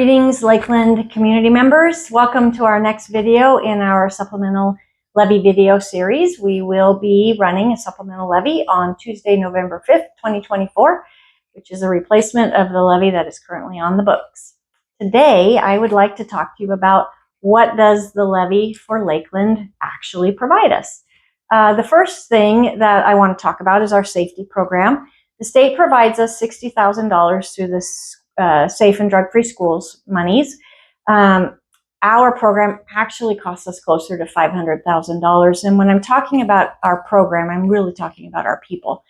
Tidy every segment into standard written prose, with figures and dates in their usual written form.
Greetings, Lakeland community members. Welcome to our next video in our supplemental levy video series. We will be running a supplemental levy on Tuesday, November 5th, 2024, which is a replacement of the levy that is currently on the books. Today, I would like to talk to you about what does the levy for Lakeland actually provide us. The first thing that I want to talk about is our safety program. The state provides us $60,000 through this Safe and Drug-Free Schools monies. Our program actually costs us closer to $500,000. And when I'm talking about our program, I'm really talking about our people.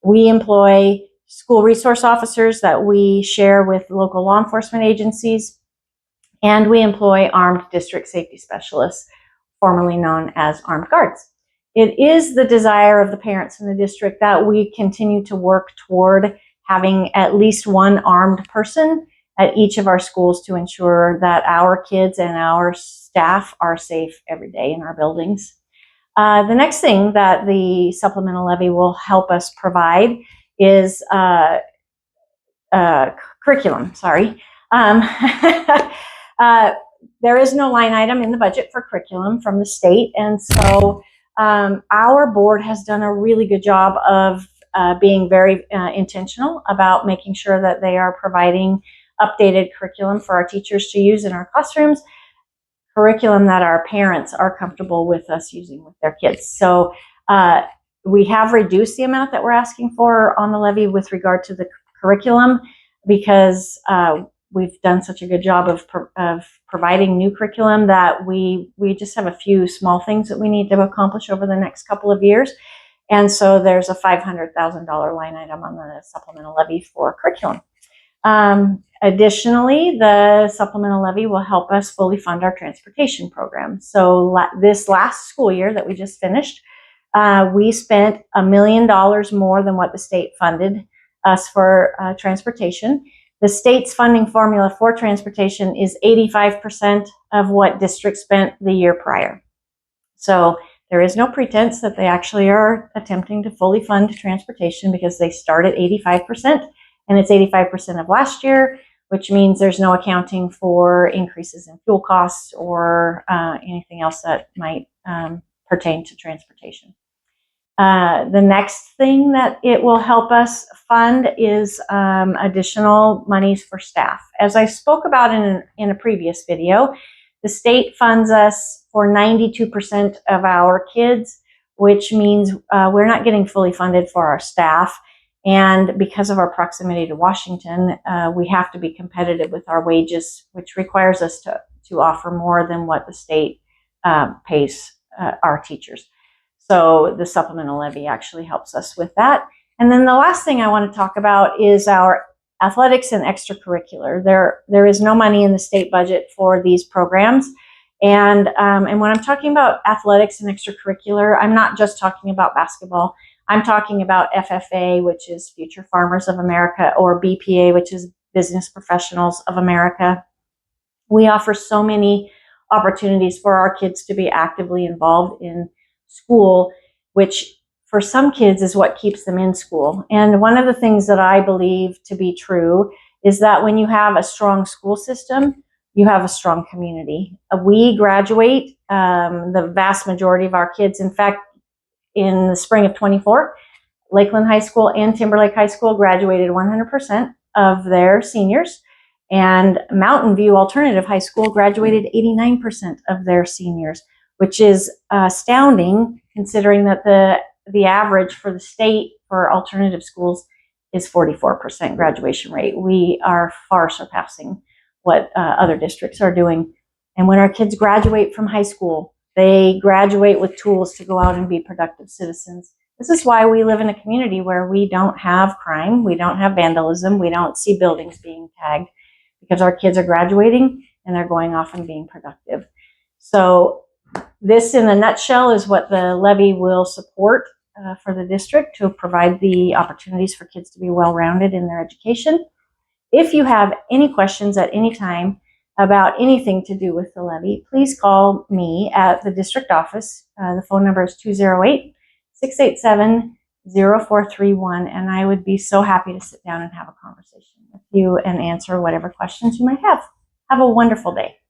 We employ school resource officers that we share with local law enforcement agencies, and we employ armed district safety specialists, formerly known as armed guards. It is the desire of the parents in the district that we continue to work toward having at least one armed person at each of our schools to ensure that our kids and our staff are safe every day in our buildings. The next thing that the supplemental levy will help us provide is curriculum. There is no line item in the budget for curriculum from the state, and so our board has done a really good job of being very intentional about making sure that they are providing updated curriculum for our teachers to use in our classrooms, curriculum that our parents are comfortable with us using with their kids. So we have reduced the amount that we're asking for on the levy with regard to the curriculum because we've done such a good job of providing new curriculum that we just have a few small things that we need to accomplish over the next couple of years. And so there's a $500,000 line item on the supplemental levy for curriculum. Additionally, the supplemental levy will help us fully fund our transportation program. So this last school year that we just finished, we spent $1 million more than what the state funded us for transportation. The state's funding formula for transportation is 85% of what districts spent the year prior. So there is no pretense that they actually are attempting to fully fund transportation because they start at 85%, and it's 85% of last year, which means there's no accounting for increases in fuel costs or anything else that might pertain to transportation. The next thing that it will help us fund is additional monies for staff. As I spoke about in a previous video, the state funds us for 92% of our kids, which means we're not getting fully funded for our staff. And because of our proximity to Washington, we have to be competitive with our wages, which requires us to offer more than what the state pays our teachers. So the supplemental levy actually helps us with that. And then the last thing I want to talk about is our athletics and extracurricular. There is no money in the state budget for these programs. And when I'm talking about athletics and extracurricular, I'm not just talking about basketball. I'm talking about FFA, which is Future Farmers of America, or BPA, which is Business Professionals of America. We offer so many opportunities for our kids to be actively involved in school, which for some kids is what keeps them in school. And one of the things that I believe to be true is that when you have a strong school system, you have a strong community. We graduate, the vast majority of our kids, in fact, in the spring of 24, Lakeland High School and Timberlake High School graduated 100% of their seniors, and Mountain View Alternative High School graduated 89% of their seniors, which is astounding considering that the average for the state for alternative schools is 44% graduation rate. We are far surpassing what other districts are doing. And when our kids graduate from high school, they graduate with tools to go out and be productive citizens. This is why we live in a community where we don't have crime, we don't have vandalism, we don't see buildings being tagged, because our kids are graduating and they're going off and being productive. So this, in a nutshell, is what the levy will support for the district to provide the opportunities for kids to be well-rounded in their education. If you have any questions at any time about anything to do with the levy, please call me at the district office. The phone number is 208-687-0431, and I would be so happy to sit down and have a conversation with you and answer whatever questions you might have. Have a wonderful day.